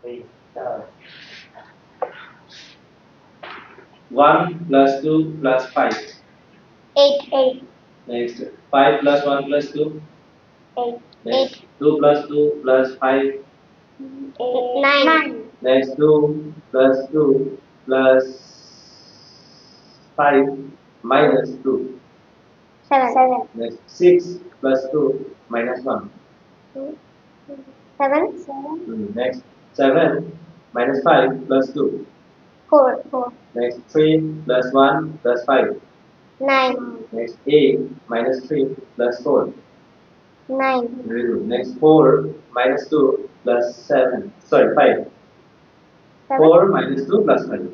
Wait, 1 plus 2 plus 5. 8. Next, 5 plus 1 plus 2. 8. Next, 2 plus 2 plus 5. 9. Next, 2 plus 2 plus 5 minus 2. 7. Next, 6 plus 2 minus 1. 7. Next, 7 minus 5 plus 2. 4. Next, 3 plus 1 plus 5. 9. Next, 8 minus 3 plus 4. 9. Very good. Next, 4 minus 2 plus 7. Sorry, 5. 4 minus 2 plus 5.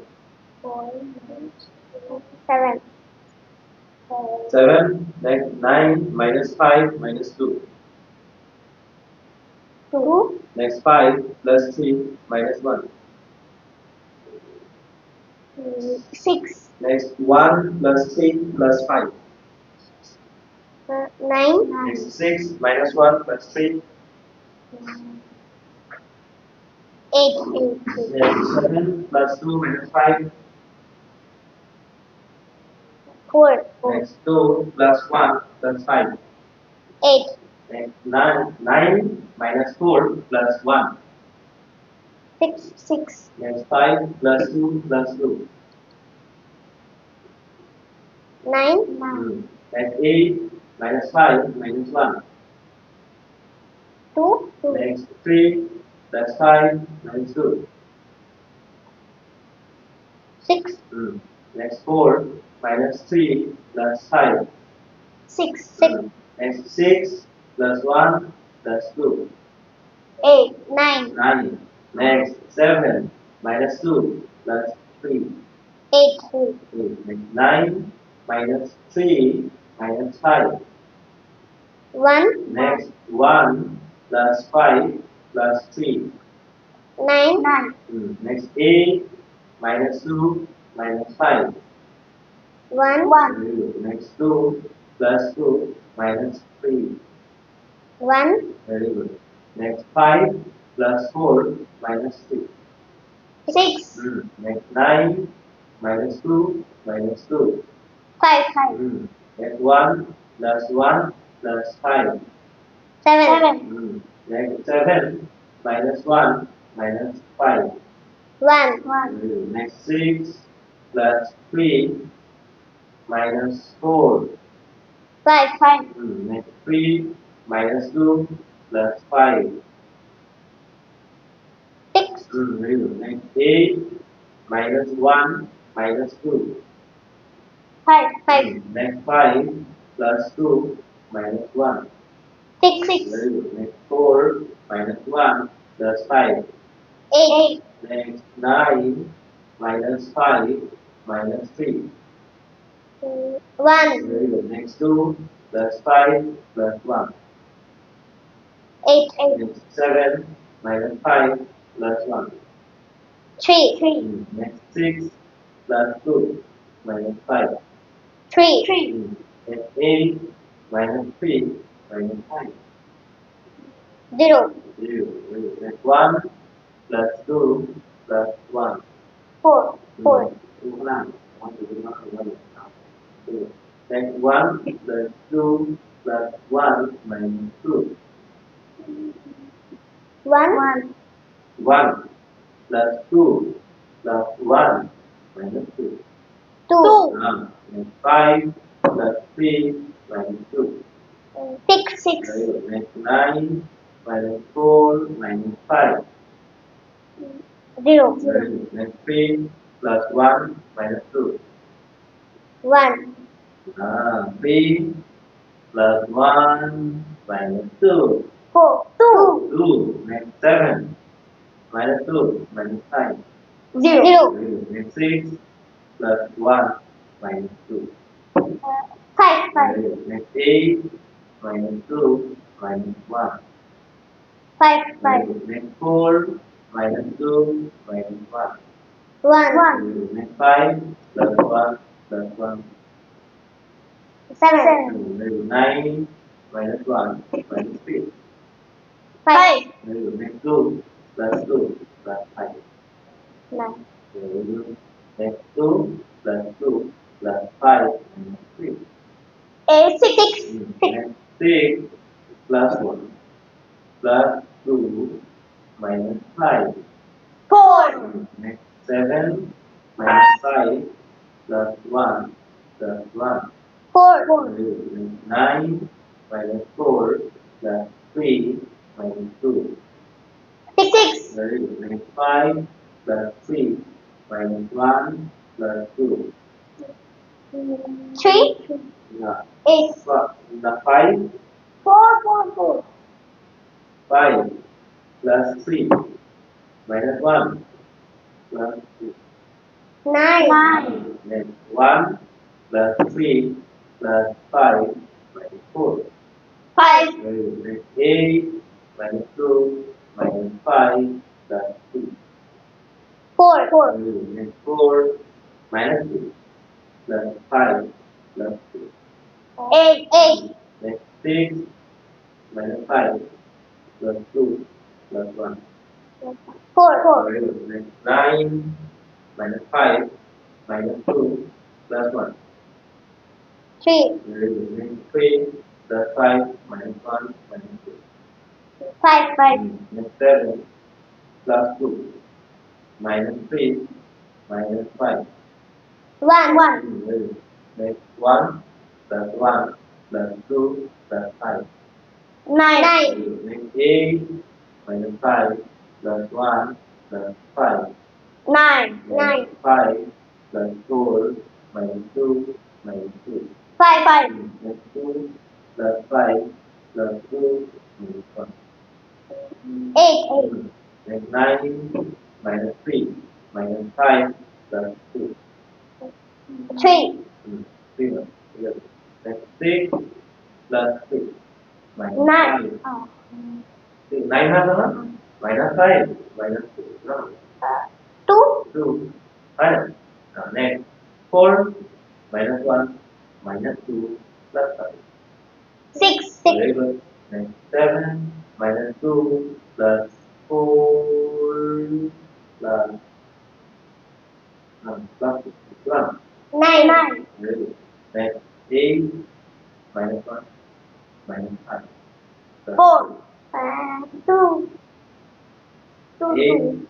7. 7. Next, 9 minus 5 minus 2. 2. Next, 5 plus 3 minus 1. 6. Next, 1 plus 3 plus 5. 9. Next, 6 minus 1 plus 3. 8. Next, 7 plus 2 minus 5. 4. Next, 2 plus 1 plus 5. 8. Next, 9 minus 4 plus 1. 6. Next, 5 plus 2 plus 2. 9. Next, 8 minus 5 minus 1. 2. Next, 3 plus 5 minus 2. 6. Next, 4 minus 3 plus 5. 6. Next, 6 plus 1 plus 2. 8. 9. 9. Next, 7 minus 2 plus 3. 8. Next, 9 minus 3 minus 5. 1. Next, 1 plus 5 plus 3. 9. Next, 8 minus 2 minus 5. 1. Next, 2 plus 2 minus 3. 1. Very good. Next, 5 plus 4 minus 3. 6. Next, 9 minus 2 minus 2. 5. Next, 1 plus 1 plus 5. 7. Next, 7 minus 1 minus 5. 1. Next, 6 plus 3 minus 4. 5. Next, 3 minus 2 plus 5. 6. Very good. Next, 8 minus 1 minus 2. 5. Next, 5 plus 2 minus 1. 6. Very good. Next, 4 minus 1 plus 5. 8. Next, 9 minus 5 minus 3. 1. Very good. Next, 2 plus 5 plus 1. 8. Next, 7 minus 5 plus 1. 3. Next, 6 plus 2 minus 5. 3. Next, 8 minus 3 minus 5. 0. 0. Very good. Next, 1 plus 2 plus 1. 4. 4. Next, 1 plus 2 plus 1 minus 2. 1. 1 plus 2 plus 1 minus 2. 2. Next, 5 plus 3 minus 2. 6. Very good. Next, 9 minus 4 minus 5. 0. Very good. Next, 3 plus 1 minus 2. 1. 3 plus 1 minus 2. 4. 2. 2. Next, 7 minus 2 minus 5. 0. Very good. Next, 6 plus 1 minus 2. 5. Very good. Next, 8 minus 2 minus 1. 5. Very good. Next, 4 minus 2 minus 1. 1. Very good. Next, 5 plus 1 plus 1. 7. Very good. 9 minus 1 minus 3. 5. Very good. Next, 2 plus 2 plus 5. 9. Very good. Next 2 plus 2 plus 5 minus 3. 6. Next 6 plus 1 plus 2 minus 5. 4. Next 7 minus 5 plus 1 plus 1. 4. 9 minus 4 plus 3 minus 2. 6. Very good. Next 5 plus 3 minus 1 plus 2. 3. Yeah. 8. The 5, 4. 5 plus 3 minus 1 plus 2. 9. Next 1 plus 3 plus 5 minus 4. 5. Very good. Next 8 minus 2 minus 5 plus 2. 4. Very good. Next 4 minus 2 plus 5 plus 2. 8. Next 6 minus 5 plus 2 plus 1. 4. Very good. Next 9 minus 5 minus 2 plus 1. 3. Very good. Next 3 plus 5 minus 1 minus 2. 5. Next 7 plus 2 minus 3 minus 5. 1. Very good. Next 1 plus 1 plus 2 plus 5. 9. Next 8 minus 5 plus 1 plus 5. 9. Next 5 plus 4 minus 2 minus 2. 5. Next 2 plus 5 plus 2 minus 1. 8. Next 9 minus 3 minus 5 plus 2. 3. 3 no? Yes. Next 6 plus 6 minus 9. 5. 9 has a minus 5 minus 2. No. 2. 2 minus. Next 4 minus 1 minus 2 plus 5. 6. Very good. Next 7 minus 2 plus 4 plus plus 1. 9. Very good. Next 8 minus 1 minus 5. Plus 4. 2. 8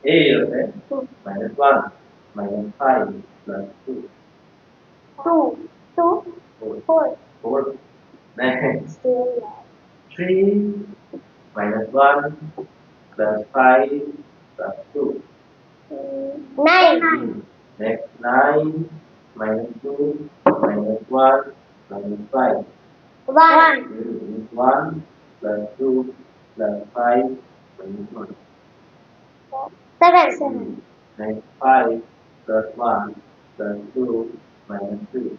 8 okay. Minus 1 minus 5 plus 2. 2. 4. 4. Next 3 minus 1 plus 5 plus 2. 9. Next 9 minus 2 minus 1 minus 5. 1. 1 plus 2 plus 5 minus 1. 7. Next 5 plus 1 plus 2 minus 3.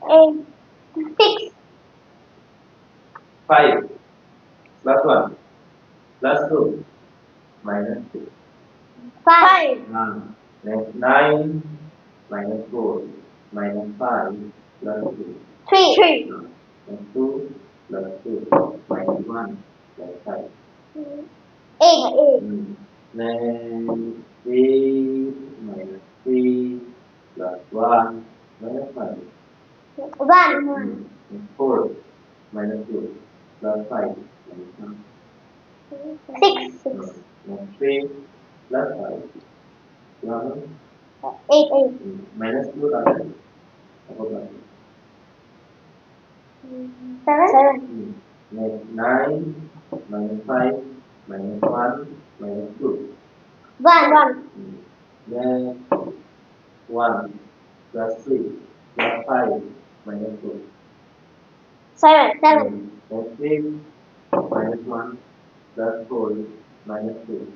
8. 6. 5 plus 1 plus 2 minus 2. 5. Next 9 minus 4 minus 5 plus 2. 3. Next 2 plus 2 minus 1 plus 5. 8. Next 8 minus 3 plus 1 minus 5. 1. Next 4 minus 2 plus 5 minus 1. 6. Next 3 plus 5 plus 8. minus 2 tadi. Apa lagi? 7. Next 9 minus 5 minus 1 minus 2. 1. Next 1 plus 3 plus 5 minus 2. 7. Next 6 minus 1 plus 4 minus 2.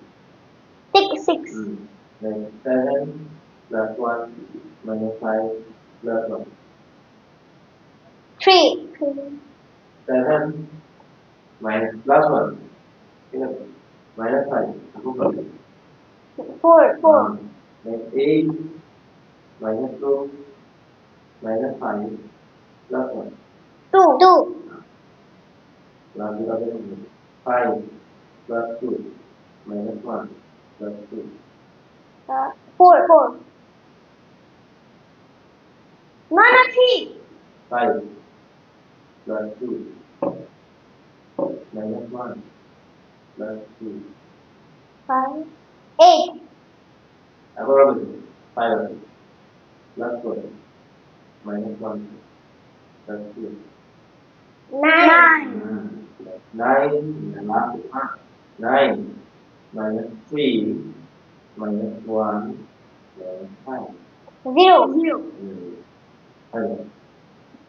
6. Next 7 plus 1 minus 5 plus 1. 3. 7 minus plus 1. Ingat, minus 5. Aku bagi. 4. Next 8 minus 2 minus 5 plus 1. 2. Lanjut lagi 5 plus 2 minus 1 plus 2. 4. No, 3. 5 plus 2 minus 1 plus 2. 5. 8. Apa berapa itu? 5 plus 4 minus 1 plus 2. 9. 9 9 minus 3 minus 1 minus 5. 0. Ayo.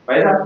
Baik tak?